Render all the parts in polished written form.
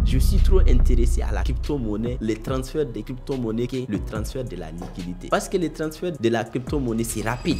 Je suis trop intéressé à la crypto-monnaie, le transfert des crypto-monnaies que le transfert de la liquidité. Parce que le transfert de la crypto-monnaie, c'est rapide.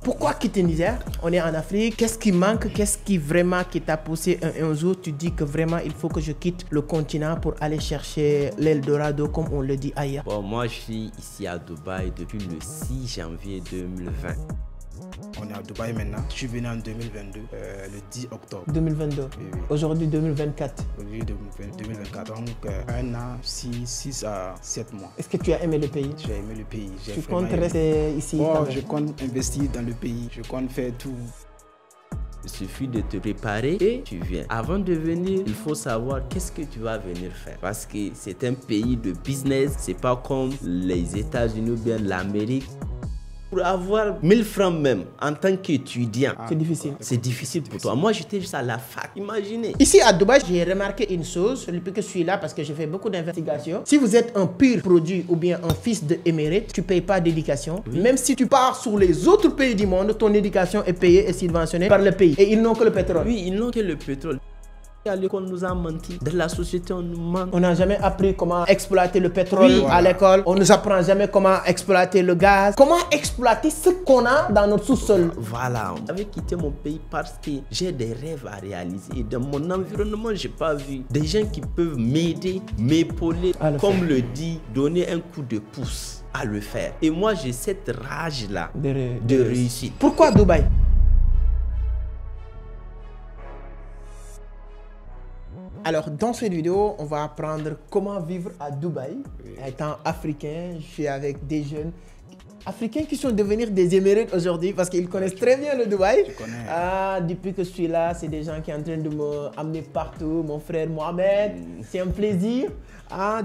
Pourquoi quitter Niger? On est en Afrique. Qu'est-ce qui manque? Qu'est-ce qui vraiment qui t'a poussé un jour? Tu dis que vraiment il faut que je quitte le continent pour aller chercher l'Eldorado comme on le dit ailleurs. Bon, moi je suis ici à Dubaï depuis le 6 janvier 2020. On est à Dubaï maintenant. Je suis venu en 2022, le 10 octobre. 2022. Oui, oui. Aujourd'hui 2024. Aujourd'hui 2024. Donc 1 an, 6 à 7 mois. Est-ce que tu as aimé le pays? J'ai aimé le pays. Tu comptes rester ici? Je compte investir dans le pays. Je compte faire tout. Il suffit de te préparer et tu viens. Avant de venir, il faut savoir qu'est-ce que tu vas venir faire. Parce que c'est un pays de business. C'est pas comme les États-Unis ou bien l'Amérique. Pour avoir 1000 francs même en tant qu'étudiant, c'est difficile. C'est difficile pour toi. Moi, j'étais juste à la fac. Imaginez. Ici à Dubaï, j'ai remarqué une chose depuis que je suis là parce que j'ai fait beaucoup d'investigations. Si vous êtes un pur produit ou bien un fils d'émérite, tu ne payes pas d'éducation. Oui. Même si tu pars sur les autres pays du monde, ton éducation est payée et subventionnée par le pays. Et ils n'ont que le pétrole. Oui, ils n'ont que le pétrole. À l'école, on nous a menti. Dans la société, on nous ment. On n'a jamais appris comment exploiter le pétrole à l'école. On ne nous apprend jamais comment exploiter le gaz. Comment exploiter ce qu'on a dans notre sous-sol. Voilà. J'avais quitté mon pays parce que j'ai des rêves à réaliser. Et dans mon environnement, je n'ai pas vu des gens qui peuvent m'aider, m'épauler, comme le dit, donner un coup de pouce à le faire. Et moi, j'ai cette rage-là de réussite. Pourquoi Dubaï? Alors, dans cette vidéo, on va apprendre comment vivre à Dubaï. Étant africain, je suis avec des jeunes africains qui sont devenus des émérites aujourd'hui parce qu'ils connaissent très bien le Dubaï. Depuis que je suis là, c'est des gens qui sont en train de m'amener partout. Mon frère Mohamed, c'est un plaisir.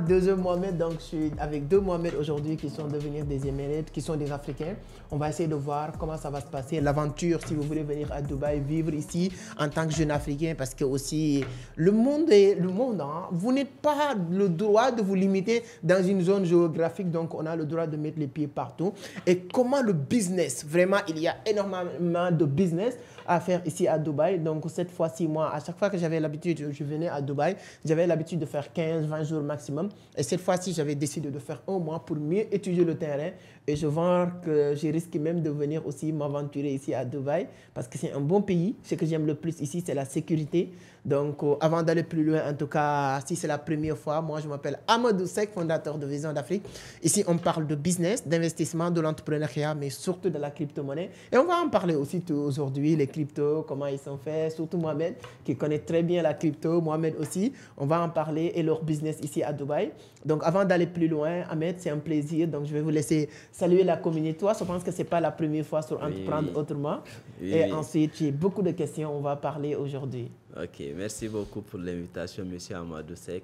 Deuxième Mohamed, donc je suis avec deux Mohamed aujourd'hui qui sont devenus des émérites, qui sont des Africains. On va essayer de voir comment ça va se passer, l'aventure si vous voulez venir à Dubaï, vivre ici en tant que jeune Africain parce que aussi le monde est le monde. Vous n'êtes pas le droit de vous limiter dans une zone géographique, donc on a le droit de mettre les pieds partout. Et comment le business, vraiment il y a énormément de business à faire ici à Dubaï. Donc cette fois-ci, moi, à chaque fois que j'avais l'habitude, je venais à Dubaï, j'avais l'habitude de faire 15-20 jours maximum. Et cette fois-ci, j'avais décidé de faire un mois pour mieux étudier le terrain. Et je vois que j'ai risqué même de venir aussi m'aventurer ici à Dubaï parce que c'est un bon pays. Ce que j'aime le plus ici, c'est la sécurité. Donc, avant d'aller plus loin, en tout cas, si c'est la première fois, moi, je m'appelle Amadou Seck, fondateur de Vision d'Afrique. Ici, on parle de business, d'investissement, de l'entrepreneuriat, mais surtout de la crypto-monnaie. Et on va en parler aussi aujourd'hui, les cryptos, comment ils sont faits, surtout Mohamed, qui connaît très bien la crypto, Mohamed aussi. On va en parler et leur business ici à Dubaï. Donc, avant d'aller plus loin, Ahmed, c'est un plaisir. Donc, je vais vous laisser saluer la communauté. Toi, je pense que ce n'est pas la première fois sur Entreprendre Autrement. Et ensuite, j'ai beaucoup de questions. On va parler aujourd'hui. Ok, merci beaucoup pour l'invitation, monsieur Amadou Seck.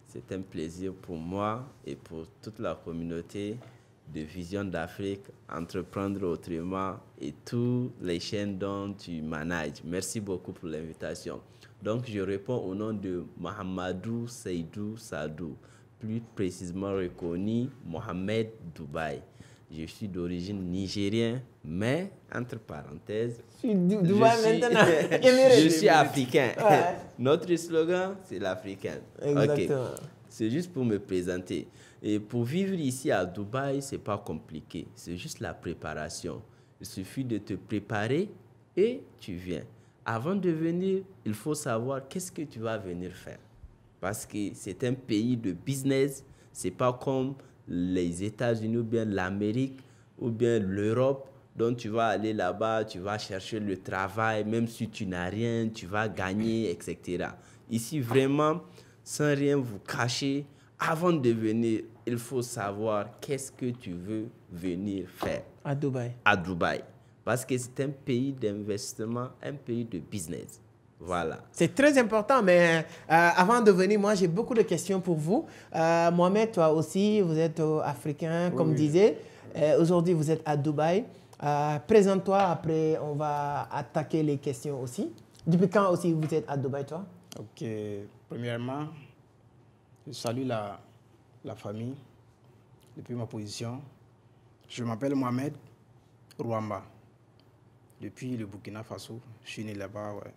C'est un plaisir pour moi et pour toute la communauté de Vision d'Afrique, Entreprendre Autrement et toutes les chaînes dont tu manages. Merci beaucoup pour l'invitation. Donc, je réponds au nom de Mohamedou Seydou Sadou, plus précisément reconnu Mohamed Dubaï. Je suis d'origine nigérienne, mais entre parenthèses, je suis africain. Ouais. Notre slogan, c'est l'africain. Exactement. Okay. C'est juste pour me présenter. Et pour vivre ici à Dubaï, ce n'est pas compliqué. C'est juste la préparation. Il suffit de te préparer et tu viens. Avant de venir, il faut savoir qu'est-ce que tu vas venir faire. Parce que c'est un pays de business. Ce n'est pas comme les États-Unis ou bien l'Amérique ou bien l'Europe, dont tu vas aller là-bas, tu vas chercher le travail, même si tu n'as rien, tu vas gagner, etc. Ici, vraiment, sans rien vous cacher, avant de venir, il faut savoir qu'est-ce que tu veux venir faire. À Dubaï. À Dubaï. Parce que c'est un pays d'investissement, un pays de business. Voilà. C'est très important, mais avant de venir, moi, j'ai beaucoup de questions pour vous. Mohamed, toi aussi, vous êtes africain, comme disait. Aujourd'hui, vous êtes à Dubaï. Présente-toi, après, on va attaquer les questions aussi. Depuis quand aussi vous êtes à Dubaï, toi? Ok. Premièrement, je salue la famille. depuis ma position. Je m'appelle Mohamed Rouamba. Depuis le Burkina Faso, je suis né là-bas. Ouais.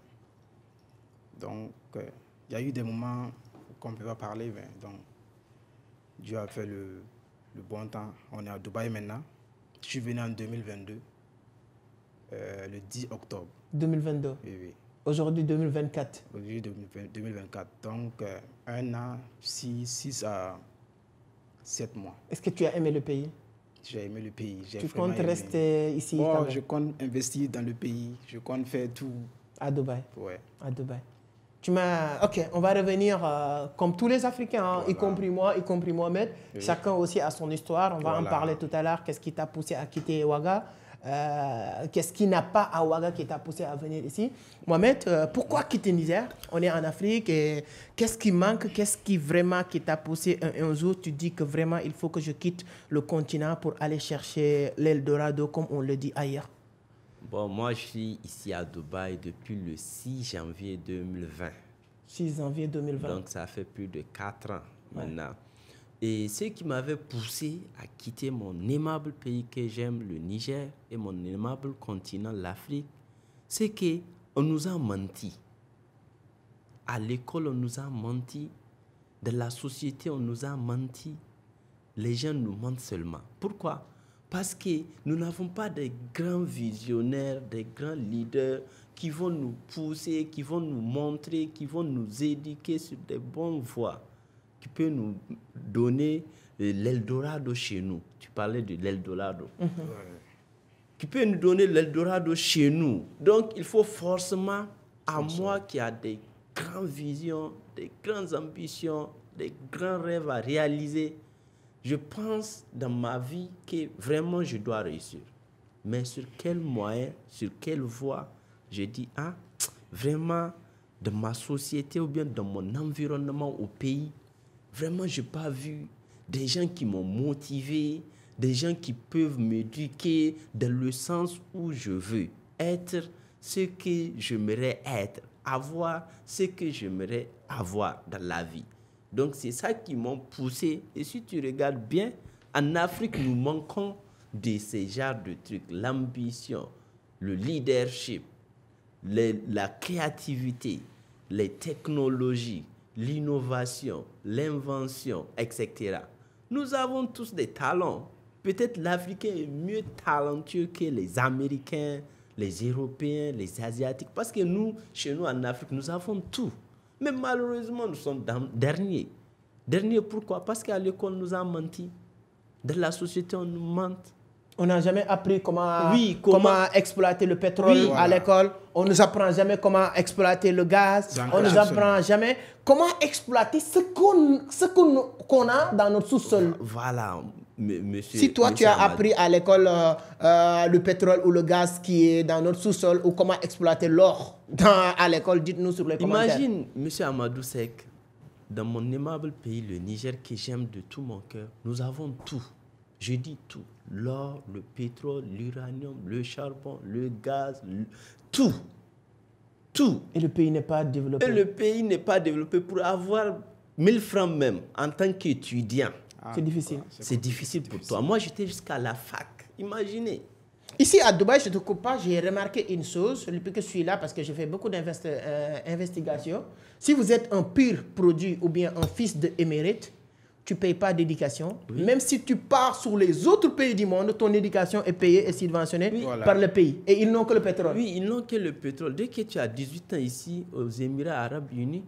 Donc, il y a eu des moments qu'on ne peut pas parler. Mais donc, Dieu a fait le bon temps. On est à Dubaï maintenant. Je suis venu en 2022, le 10 octobre. 2022. Oui, oui. Aujourd'hui, 2024. Aujourd'hui, 2024. Donc, 1 an, 6 à 7 mois. Est-ce que tu as aimé le pays? J'ai aimé le pays. Tu comptes rester ici bon, je compte investir dans le pays. Je compte faire tout. À Dubaï? Ouais. À Dubaï. Ok, on va revenir comme tous les Africains, hein, voilà. y compris moi, y compris Mohamed. Oui. Chacun aussi a son histoire. On va en parler tout à l'heure. Qu'est-ce qui t'a poussé à quitter Ouaga? Qu'est-ce qui n'a pas à Ouaga qui t'a poussé à venir ici? Mohamed, pourquoi quitter Niger? On est en Afrique et qu'est-ce qui manque? Qu'est-ce qui vraiment qui t'a poussé un jour? Tu dis que vraiment il faut que je quitte le continent pour aller chercher l'Eldorado comme on le dit ailleurs. Bon, moi je suis ici à Dubaï depuis le 6 janvier 2020. 6 janvier 2020. Donc ça fait plus de 4 ans maintenant. Et ce qui m'avait poussé à quitter mon aimable pays que j'aime, le Niger, et mon aimable continent, l'Afrique, c'est qu'on nous a menti. À l'école, on nous a menti. Dans la société, on nous a menti. Les gens nous mentent seulement. Pourquoi? Parce que nous n'avons pas des grands visionnaires, des grands leaders qui vont nous pousser, qui vont nous montrer, qui vont nous éduquer sur des bonnes voies, qui peuvent nous donner l'Eldorado chez nous. Tu parlais de l'Eldorado. Qui peut nous donner l'Eldorado chez nous. Donc, il faut forcément, à moi qui a des grandes visions, des grandes ambitions, des grands rêves à réaliser, je pense dans ma vie que vraiment je dois réussir. Mais sur quel moyen, sur quelle voie, je dis, vraiment, dans ma société ou bien dans mon environnement au pays, vraiment, je n'ai pas vu des gens qui m'ont motivé, des gens qui peuvent m'éduquer dans le sens où je veux être ce que j'aimerais être, avoir ce que j'aimerais avoir dans la vie. Donc, c'est ça qui m'a poussé. Et si tu regardes bien, en Afrique, nous manquons de ces genres de trucs. L'ambition, le leadership, la créativité, les technologies, l'innovation, l'invention, etc. Nous avons tous des talents. Peut-être l'Africain est mieux talentueux que les Américains, les Européens, les Asiatiques. Parce que nous, chez nous en Afrique, nous avons tout. Mais malheureusement, nous sommes derniers. Derniers pourquoi? Parce qu'à l'école, on nous a menti. Dans la société, on nous ment. On n'a jamais appris comment exploiter le pétrole à l'école. On ne nous apprend jamais comment exploiter le gaz. On ne nous apprend jamais comment exploiter ce qu'on a dans notre sous-sol. Voilà, monsieur. Si toi, tu as appris à l'école le pétrole ou le gaz qui est dans notre sous-sol ou comment exploiter l'or à l'école, dites-nous sur les commentaires. Imagine, monsieur Amadou Seck, dans mon aimable pays, le Niger, que j'aime de tout mon cœur, nous avons tout. Je dis tout. L'or, le pétrole, l'uranium, le charbon, le gaz, tout. Tout. Et le pays n'est pas développé. Et le pays n'est pas développé pour avoir 1000 francs même en tant qu'étudiant. C'est difficile. C'est difficile pour toi. Moi, j'étais jusqu'à la fac. Imaginez. Ici à Dubaï, je ne te coupe pas, j'ai remarqué une chose depuis que je suis là parce que j'ai fait beaucoup d'investigations. Si vous êtes un pur produit ou bien un fils d'émérite, tu ne payes pas d'éducation. Oui. Même si tu pars sur les autres pays du monde, ton éducation est payée et subventionnée par le pays. Et ils n'ont que le pétrole. Oui, ils n'ont que le pétrole. Dès que tu as 18 ans ici, aux Émirats Arabes Unis,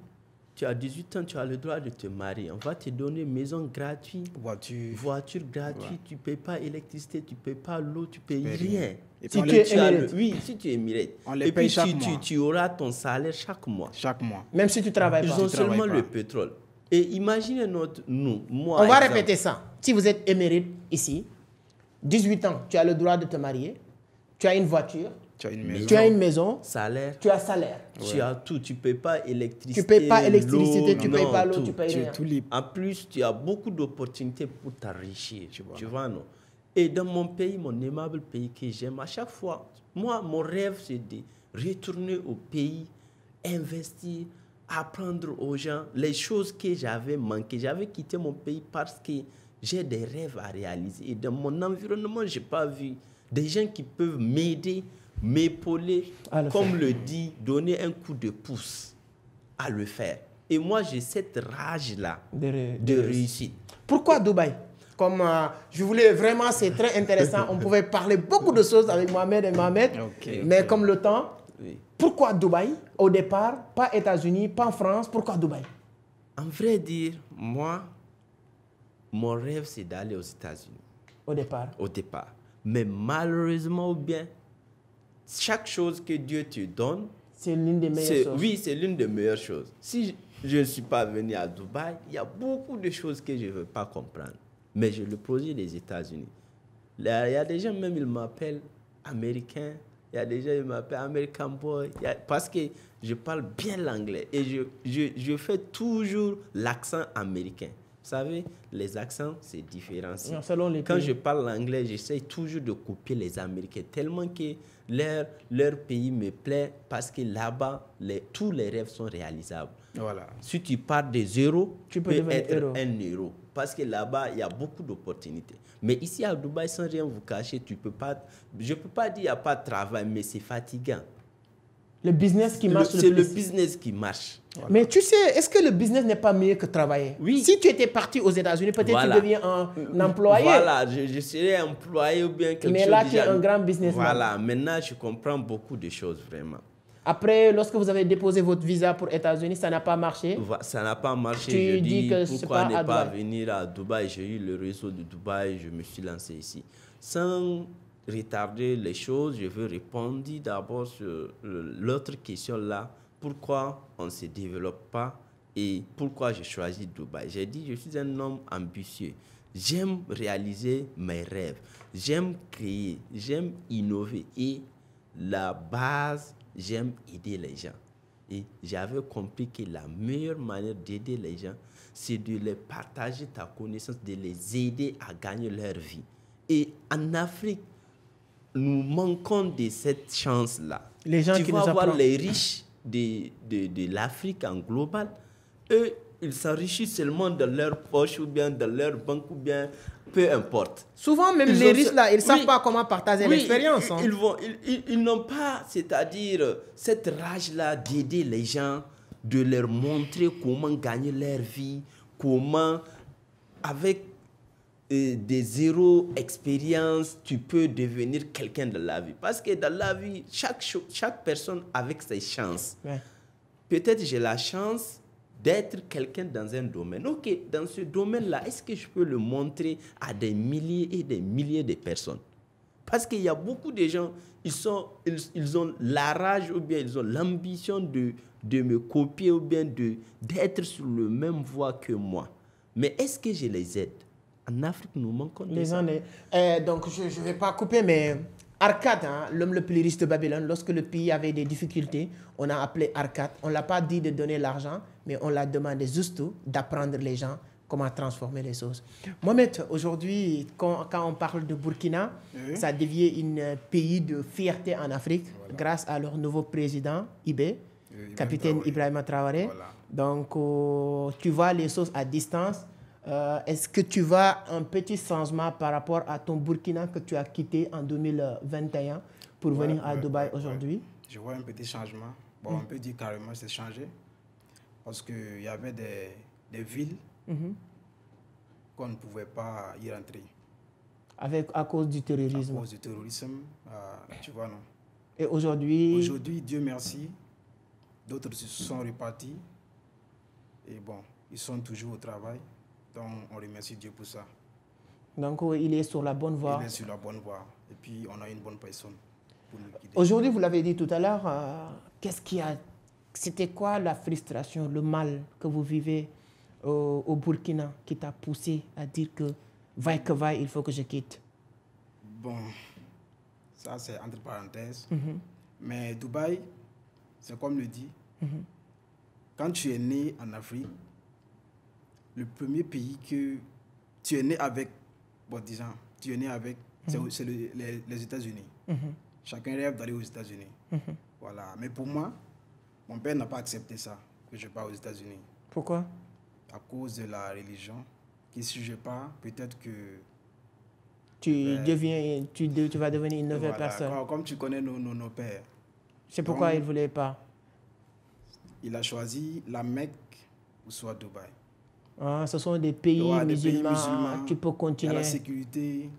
tu as 18 ans, tu as le droit de te marier. On va te donner maison gratuite, voiture gratuite, tu ne payes pas électricité, tu ne payes pas l'eau, tu ne payes rien. Et si tu es émirate. Oui, si tu es émirate. On les paye chaque mois. Tu auras ton salaire chaque mois. Chaque mois. Même si tu ne travailles pas. Ils ont seulement le pétrole. Et imaginez moi. On va répéter ça. Si vous êtes émérite ici, 18 ans, tu as le droit de te marier, tu as une voiture, tu as une maison, salaire, tu as salaire. Tu as tout, tu ne payes pas électricité. Tu ne payes pas électricité, tu ne payes pas l'eau, tu payes rien. Tout libre. En plus, tu as beaucoup d'opportunités pour t'enrichir. Tu vois, non? Et dans mon pays, mon aimable pays que j'aime, à chaque fois, moi, mon rêve, c'est de retourner au pays, investir, apprendre aux gens les choses que j'avais manquées. J'avais quitté mon pays parce que J'ai des rêves à réaliser. Et dans mon environnement, je n'ai pas vu des gens qui peuvent m'aider, m'épauler, comme le dit, donner un coup de pouce à le faire. Et moi, j'ai cette rage-là de réussite. Pourquoi Dubaï? Comme je voulais vraiment, c'est très intéressant. On pouvait parler beaucoup de choses avec Mohamed et Mohamed. Mais comme le temps, pourquoi Dubaï au départ? Pas États-Unis, pas France. Pourquoi Dubaï? En vrai dire, moi, mon rêve, c'est d'aller aux États-Unis. Au départ. Au départ. Mais malheureusement ou bien, chaque chose que Dieu te donne, c'est l'une des meilleures choses. Oui, c'est l'une des meilleures choses. Si je ne suis pas venu à Dubaï, il y a beaucoup de choses que je ne veux pas comprendre. Mais j'ai le projet des États-Unis. Il y a des gens, même, ils m'appellent américain. Il y a des gens, ils m'appellent American Boy. Parce que je parle bien l'anglais. Et je fais toujours l'accent américain. Vous savez, les accents, c'est différent. Quand je parle l'anglais, j'essaie toujours de copier les Américains. Tellement que leur pays me plaît parce que là-bas, tous les rêves sont réalisables. Voilà. Si tu pars de zéro, tu peux être héros. un héros. Parce que là-bas, il y a beaucoup d'opportunités. Mais ici à Dubaï, sans rien vous cacher, je ne peux pas dire qu'il n'y a pas de travail, mais c'est fatigant. Le business qui marche c'est le business qui marche. Voilà. Mais tu sais, est-ce que le business n'est pas mieux que travailler? Oui. Si tu étais parti aux États-Unis, peut-être tu deviens un employé. Voilà, je serais employé ou bien quelque chose. Mais là, tu es un grand businessman. Voilà, maintenant, je comprends beaucoup de choses, vraiment. Après, lorsque vous avez déposé votre visa pour les États-Unis, ça n'a pas marché? Ça n'a pas marché. Tu je dis que pourquoi ne pas venir à Dubaï? J'ai eu le réseau de Dubaï, je me suis lancé ici. Sans retarder les choses, je veux répondre d'abord sur l'autre question là. Pourquoi on ne se développe pas et pourquoi j'ai choisi Dubaï? J'ai dit, je suis un homme ambitieux. J'aime réaliser mes rêves. J'aime créer. J'aime innover. Et la base, j'aime aider les gens. Et j'avais compris que la meilleure manière d'aider les gens, c'est de les partager ta connaissance, de les aider à gagner leur vie. Et en Afrique, nous manquons de cette chance-là. Les gens tu qui vas nous voir les riches de l'Afrique en global, eux, ils s'enrichissent seulement dans leur poche ou bien dans leur banque ou bien peu importe. Souvent, même les riches là, ils ne savent pas comment partager l'expérience. Ils n'ont pas, c'est-à-dire, cette rage-là d'aider les gens, de leur montrer comment gagner leur vie, comment, avec des zéro expérience, tu peux devenir quelqu'un de la vie. Parce que dans la vie, chaque personne avec ses chances. Ouais. Peut-être j'ai la chance d'être quelqu'un dans un domaine. Ok, dans ce domaine-là, est-ce que je peux le montrer à des milliers et des milliers de personnes? Parce qu'il y a beaucoup de gens, ils ont la rage ou bien ils ont l'ambition de me copier ou bien d'être sur le même voie que moi. Mais est-ce que je les aide? En Afrique, nous manquons de ça. Donc, je ne vais pas couper, mais Arkad, hein, l'homme le plus riche de Babylone, lorsque le pays avait des difficultés, on a appelé Arkad. On ne l'a pas dit de donner l'argent, mais on l'a demandé juste d'apprendre les gens comment transformer les choses. Mohamed, aujourd'hui, quand on parle de Burkina, ça devient un pays de fierté en Afrique, grâce à leur nouveau président, Ibé, capitaine Ibrahima Traoré. Voilà. Donc, tu vois les choses à distance. Est-ce que tu vois un petit changement par rapport à ton Burkina que tu as quitté en 2021 pour venir à Dubaï aujourd'hui? Je vois un petit changement. Bon, on peut dire carrément que c'est changé. Parce qu'il y avait des villes qu'on ne pouvait pas y rentrer. À cause du terrorisme? À cause du terrorisme, tu vois, non. Et aujourd'hui? Aujourd'hui, Dieu merci, d'autres se sont repartis. Et bon, ils sont toujours au travail. Donc, on remercie Dieu pour ça. Donc, il est sur la bonne voie. Il est sur la bonne voie. Et puis, on a une bonne personne pour nous guider. Aujourd'hui, vous l'avez dit tout à l'heure, c'était quoi la frustration, le mal que vous vivez au Burkina qui t'a poussé à dire que, vaille que vaille, il faut que je quitte? Bon, ça c'est entre parenthèses. Mais Dubaï, c'est comme le dit, quand tu es né en Afrique, le premier pays que tu es né avec, bon, disons, tu es né avec, c'est les États-Unis. Chacun rêve d'aller aux États-Unis. Voilà. Mais pour moi, mon père n'a pas accepté ça, que je parte aux États-Unis. Pourquoi? À cause de la religion, que si je pars, peut-être que... Tu vas devenir une nouvelle voilà, personne. comme tu connais nos pères. C'est pourquoi Donc, il ne voulait pas. Il a choisi la Mecque ou soit Dubaï. Ah, ce sont des pays, Ouais, des pays musulmans, musulmans. tu peux Il y a continuer. la sécurité,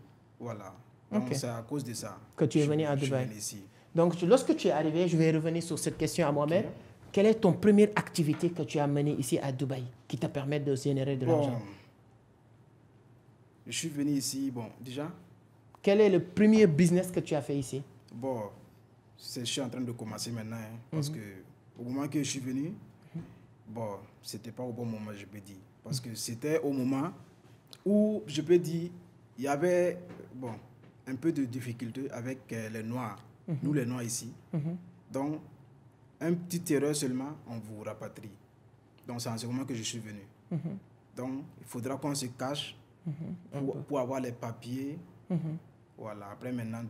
voilà. Donc Ok. c'est à cause de ça Que tu es venu à je suis Dubaï. venu ici. Donc, lorsque tu es arrivé, je vais revenir sur cette question à moi-même. Ok. Quelle est ton première activité que tu as menée ici à Dubaï qui te permet de générer de l'argent? Je suis venu ici, bon, déjà, Quel est le premier business que tu as fait ici? bon, je suis en train de commencer maintenant, hein, parce que au moment que je suis venu, bon, c'était pas au bon moment, je peux dire. Parce que c'était au moment où, je peux dire, il y avait, bon, un peu de difficulté avec les Noirs, nous les Noirs ici. Donc, un petit erreur seulement, on vous rapatrie. Donc, c'est en ce moment que je suis venu. Donc, il faudra qu'on se cache pour avoir les papiers. Voilà, après maintenant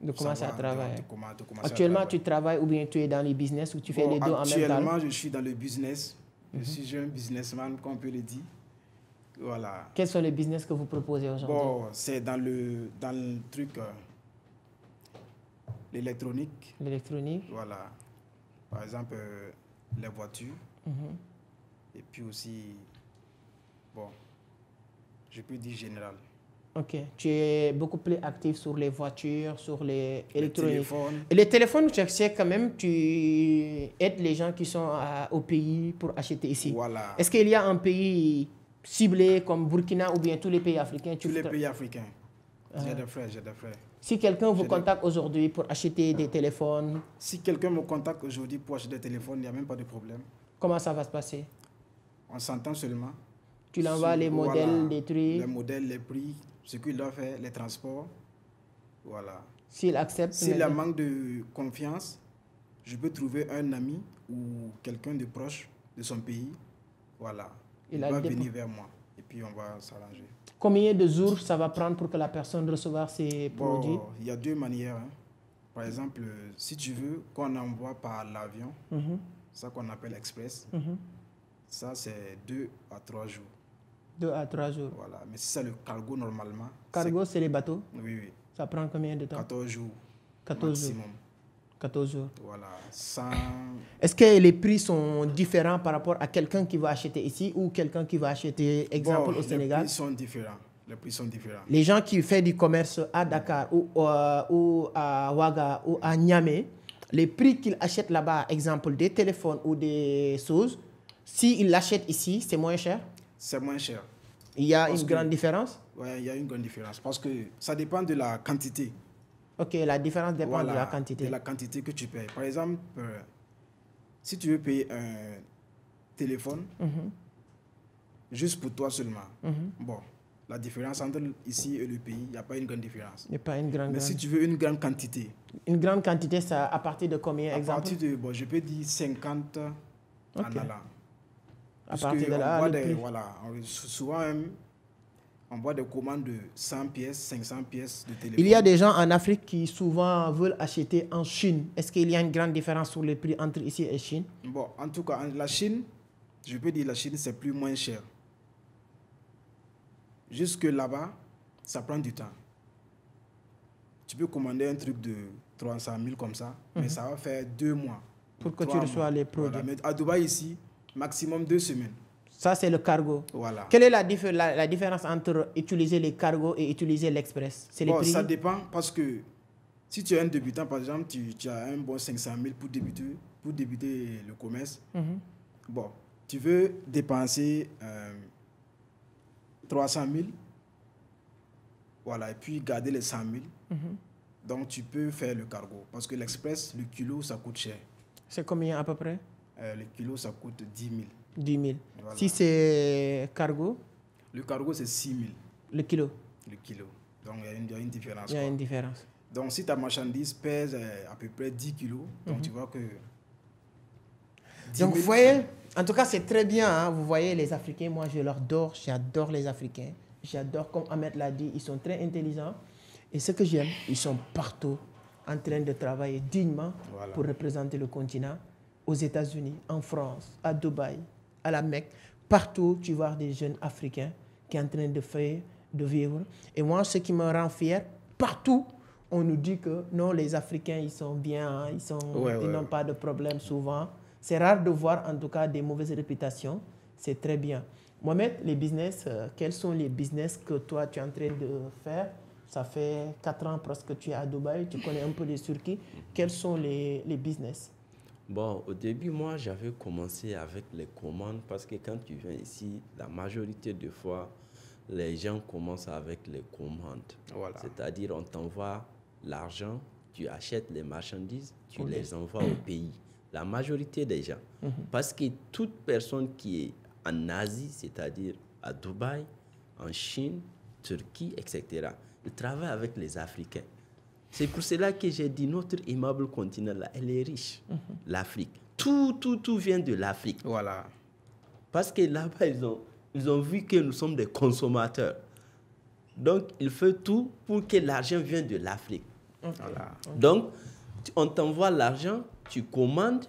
De commencer à travailler. de commencer Actuellement, à travailler. tu travailles ou bien tu es dans les business ou tu fais Bon, les deux en même temps? actuellement, je suis dans le business. Je suis un businessman, comme on peut le dire. Voilà. Quels sont les business que vous proposez aujourd'hui? Bon, c'est dans le truc l'électronique. L'électronique. Voilà. Par exemple, les voitures. Et puis aussi, bon, je peux dire général. Ok. Tu es beaucoup plus actif sur les voitures, sur les électroniques. téléphones. Et les téléphones, tu sais quand même, tu aides les gens qui sont au pays pour acheter ici. Voilà. Est-ce qu'il y a un pays ciblé comme Burkina ou bien tous les pays africains? Tous les pays africains. J'ai des frères, j'ai des frères. Si quelqu'un vous contacte aujourd'hui pour acheter des téléphones, Si quelqu'un me contacte aujourd'hui pour acheter des téléphones, il n'y a même pas de problème. comment ça va se passer? On s'entend seulement. Tu l'envoies les modèles, Voilà, les trucs. les modèles, les prix, ce qu'il doit faire, les transports. Voilà. S'il accepte. S'il a maintenant. manque de confiance, je peux trouver un ami ou quelqu'un de proche de son pays. Voilà. Il Il a va le dépôt. venir vers moi et puis on va s'arranger. Combien de jours ça va prendre pour que la personne recevoir ses produits? Bon, il y a deux manières. Hein. Par exemple, si tu veux qu'on envoie par l'avion, ça qu'on appelle express, ça c'est 2 à 3 jours. 2 à 3 jours. Voilà. Mais si c'est le cargo normalement, Cargo, c'est les bateaux. oui, oui, Ça prend combien de temps? 14 jours 14 jours. maximum. 14 jours. Voilà. Sans... Est-ce que les prix sont différents par rapport à quelqu'un qui va acheter ici ou quelqu'un qui va acheter, exemple, Bon, au Sénégal? Les prix sont différents. Les prix sont différents. Les gens qui font du commerce à Dakar ou à Ouaga ou à Niamey, les prix qu'ils achètent là-bas, exemple des téléphones ou des choses, s'ils l'achètent ici, c'est moins cher? C'est moins cher. Il y a Parce une que- grande différence? Oui, il y a une grande différence parce que ça dépend de la quantité. Ok, la différence dépend Voilà, de la quantité. de la quantité que tu payes. Par exemple, si tu veux payer un téléphone, juste pour toi seulement, bon, la différence entre ici et le pays, il n'y a pas une grande différence. Il n'y a pas une grande, Mais si tu veux une grande quantité, Une grande quantité, ça à partir de combien, à exemple? partir de, bon, je peux dire 50 en Ok. allant. À Parce partir que de là, on voit le des, prix. voilà, souvent même, on voit des commandes de 100 pièces, 500 pièces de téléphone. Il y a des gens en Afrique qui souvent veulent acheter en Chine. Est-ce qu'il y a une grande différence sur les prix entre ici et Chine? Bon, en tout cas, la Chine, je peux dire la Chine, c'est plus moins cher. Jusque là-bas, ça prend du temps. Tu peux commander un truc de 300 000 comme ça, mais ça va faire 2 mois. Pour que tu 3 reçoives mois. les produits. Voilà. Mais à Dubaï, ici, maximum 2 semaines. Ça, c'est le cargo. Voilà. Quelle est la différence entre utiliser les cargos et utiliser l'express? C'est les Bon, prix? ça dépend parce que si tu es un débutant, par exemple, tu as un bon 500 000 pour débuter le commerce. Bon, tu veux dépenser 300 000, voilà, et puis garder les 100 000. Donc, tu peux faire le cargo. Parce que l'express, le kilo, ça coûte cher. C'est combien à peu près? Le kilo, ça coûte 10 000. 10 000. Voilà. Si c'est cargo, Le cargo, c'est 6 000 le kilo. le kilo. Donc, il y a une différence. Il y a quoi. une différence. Donc, si ta marchandise pèse à peu près 10 kilos, donc tu vois que... 10 Donc, 000, vous voyez, en tout cas, c'est très bien. Hein. Vous voyez, les Africains, moi, je leur adore. J'adore les Africains. J'adore, comme Ahmed l'a dit, ils sont très intelligents. Et ce que j'aime, ils sont partout en train de travailler dignement Voilà. pour représenter le continent. Aux États-Unis, en France, à Dubaï, à la Mecque. Partout, tu vois des jeunes Africains qui est en train de vivre. Et moi, ce qui me rend fier, partout, on nous dit que non, les Africains, ils sont bien, ils n'ont pas de problème souvent. C'est rare de voir en tout cas des mauvaises réputations. C'est très bien. Mohamed, les business, quels sont les business que toi, tu es en train de faire? Ça fait 4 ans presque que tu es à Dubaï, tu connais un peu les circuits. Quels sont les business? Bon, au début, moi, j'avais commencé avec les commandes parce que quand tu viens ici, la majorité des fois, les gens commencent avec les commandes. Voilà. C'est-à-dire, on t'envoie l'argent, tu achètes les marchandises, tu les envoies au pays. La majorité des gens. Parce que toute personne qui est en Asie, c'est-à-dire à Dubaï, en Chine, Turquie, etc., il travaille avec les Africains. C'est pour cela que j'ai dit notre aimable continent là, elle est riche, l'Afrique. Tout vient de l'Afrique. Voilà. Parce que là-bas, ils ont vu que nous sommes des consommateurs. Donc, il fait tout pour que l'argent vienne de l'Afrique. Voilà. Donc, on t'envoie l'argent, tu commandes,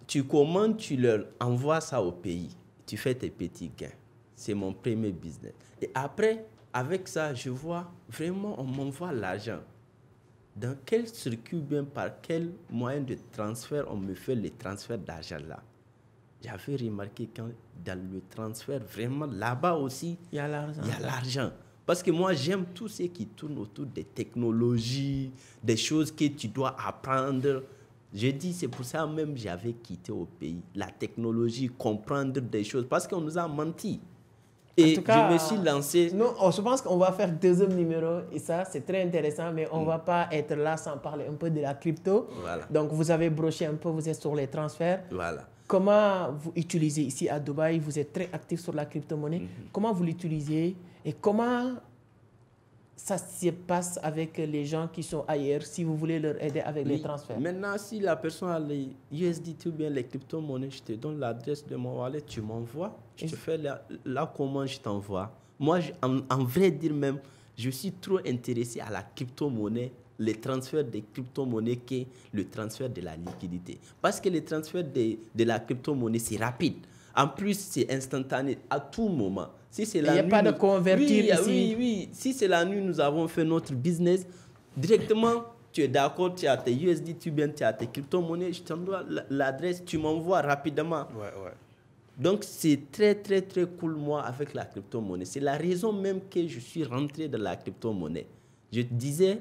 tu leur envoies ça au pays. Tu fais tes petits gains. C'est mon premier business. Et après, avec ça, je vois vraiment, on m'envoie l'argent. Dans quel circuit, bien par quel moyen de transfert on me fait les transferts d'argent là? J'avais remarqué quand dans le transfert, vraiment là-bas aussi, il y a l'argent. Parce que moi, j'aime tout ce qui tourne autour des technologies, des choses que tu dois apprendre. Je dis, c'est pour ça même que j'avais quitté au pays. La technologie, comprendre des choses, parce qu'on nous a menti. Et en tout cas, je me suis lancé. Non, je pense qu'on va faire deuxième numéro et ça, c'est très intéressant, mais on ne va pas être là sans parler un peu de la crypto. Voilà. Donc, vous avez broché un peu, vous êtes sur les transferts. Voilà. Comment vous utilisez ici à Dubaï? Vous êtes très actif sur la crypto-monnaie. Comment vous l'utilisez et comment ça se passe avec les gens qui sont ailleurs si vous voulez leur aider avec les transferts? Maintenant, si la personne a les USDT ou bien les crypto-monnaies, je te donne l'adresse de mon wallet, tu m'envoies, je te fais la commande, je t'envoie. Moi, en vrai dire même, je suis trop intéressé à la crypto-monnaie, les transferts des crypto-monnaies que le transfert de la liquidité. Parce que le transfert de la crypto-monnaie, c'est rapide. En plus, c'est instantané à tout moment. Si c'est la nuit, il n'y a pas de convertir ici. Oui. Si c'est la nuit, nous avons fait notre business. Directement, tu es d'accord, tu as tes USD, tu as tes crypto-monnaies, je t'envoie l'adresse, tu m'envoies rapidement. Ouais. Donc, c'est très, très, très cool, moi, avec la crypto-monnaie. C'est la raison même que je suis rentré dans la crypto-monnaie. Je te disais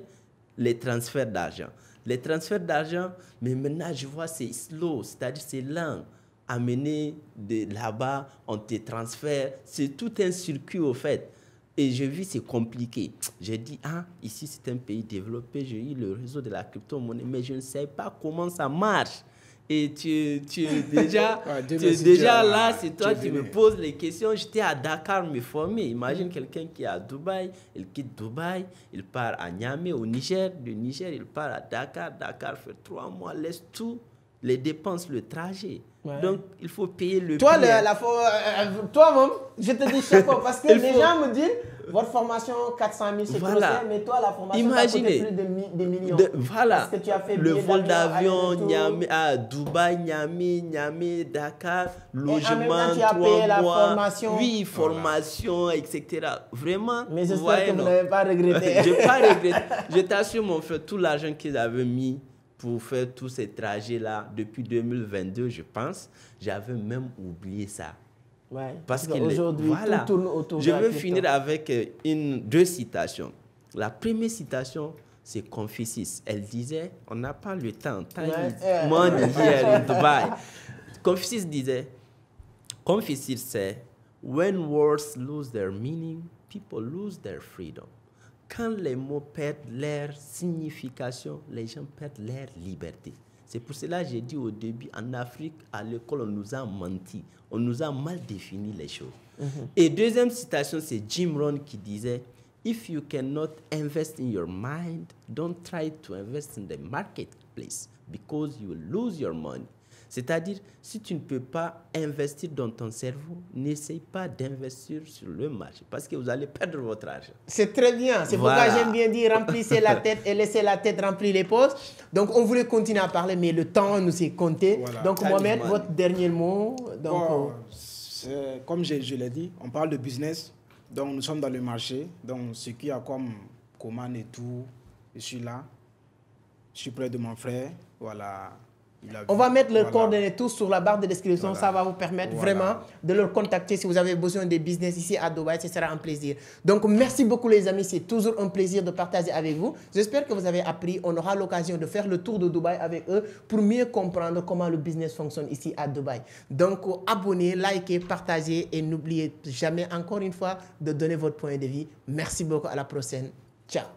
les transferts d'argent. Les transferts d'argent, mais maintenant, je vois, c'est slow, c'est-à-dire c'est lent. Amener de là-bas, on te transfère. C'est tout un circuit au fait. Et je vis, c'est compliqué. J'ai dit, ici c'est un pays développé, j'ai eu le réseau de la crypto-monnaie, mais je ne sais pas comment ça marche. Et tu es déjà, là, c'est toi qui me poses les questions. J'étais à Dakar me former. Imagine quelqu'un qui est à Dubaï, il quitte Dubaï, il part à Niamey au Niger. De Niger, il part à Dakar. Dakar fait 3 mois, laisse tout, les dépenses, le trajet. Ouais. Donc, il faut payer le toi, prix. Toi-même, je te dis chaque fois, parce que les gens me disent, votre formation, 400 000, c'est trop cher, mais toi, la formation, ça coûte plus de millions. Voilà. Parce que tu as fait le vol d'avion, à Dubaï, Niamey, Dakar, logement, et en même temps, tu as payé la formation. Oui, formation, etc. Vraiment. Mais j'espère que vous n'avez pas regretté. Je n'ai pas regretté. Je t'assure, mon frère, tout l'argent qu'ils avaient mis pour faire tous ces trajets-là, depuis 2022, je pense, j'avais même oublié ça. Ouais, parce qu'aujourd'hui, tout tourne autour de la crypto. Je veux finir avec deux citations. La première citation, c'est Confucius. Elle disait, on n'a pas le temps, money here in Dubai. Confucius disait, Confucius said, when words lose their meaning, people lose their freedom. Quand les mots perdent leur signification, les gens perdent leur liberté. C'est pour cela que j'ai dit au début, en Afrique, à l'école, on nous a menti. On nous a mal défini les choses. Et deuxième citation, c'est Jim Rohn qui disait, if you cannot invest in your mind, don't try to invest in the marketplace because you will lose your money. C'est-à-dire, si tu ne peux pas investir dans ton cerveau, n'essaye pas d'investir sur le marché parce que vous allez perdre votre argent. C'est très bien. C'est pourquoi j'aime bien dire remplissez la tête et laissez la tête remplir les poches. Donc, on voulait continuer à parler, mais le temps nous est compté. Voilà. Donc, Mohamed, votre dernier mot. Donc, Comme je l'ai dit, on parle de business. Donc, nous sommes dans le marché. Donc, ce qu'il y a comme commande et tout, je suis là. Je suis près de mon frère. Voilà. On va mettre leurs coordonnées tous sur la barre de description. Ça va vous permettre vraiment de leur contacter si vous avez besoin de business ici à Dubaï. Ce sera un plaisir. Donc, merci beaucoup les amis. C'est toujours un plaisir de partager avec vous. J'espère que vous avez appris. On aura l'occasion de faire le tour de Dubaï avec eux pour mieux comprendre comment le business fonctionne ici à Dubaï. Donc, abonnez, likez, partagez et n'oubliez jamais encore une fois de donner votre point de vue. Merci beaucoup. À la prochaine. Ciao.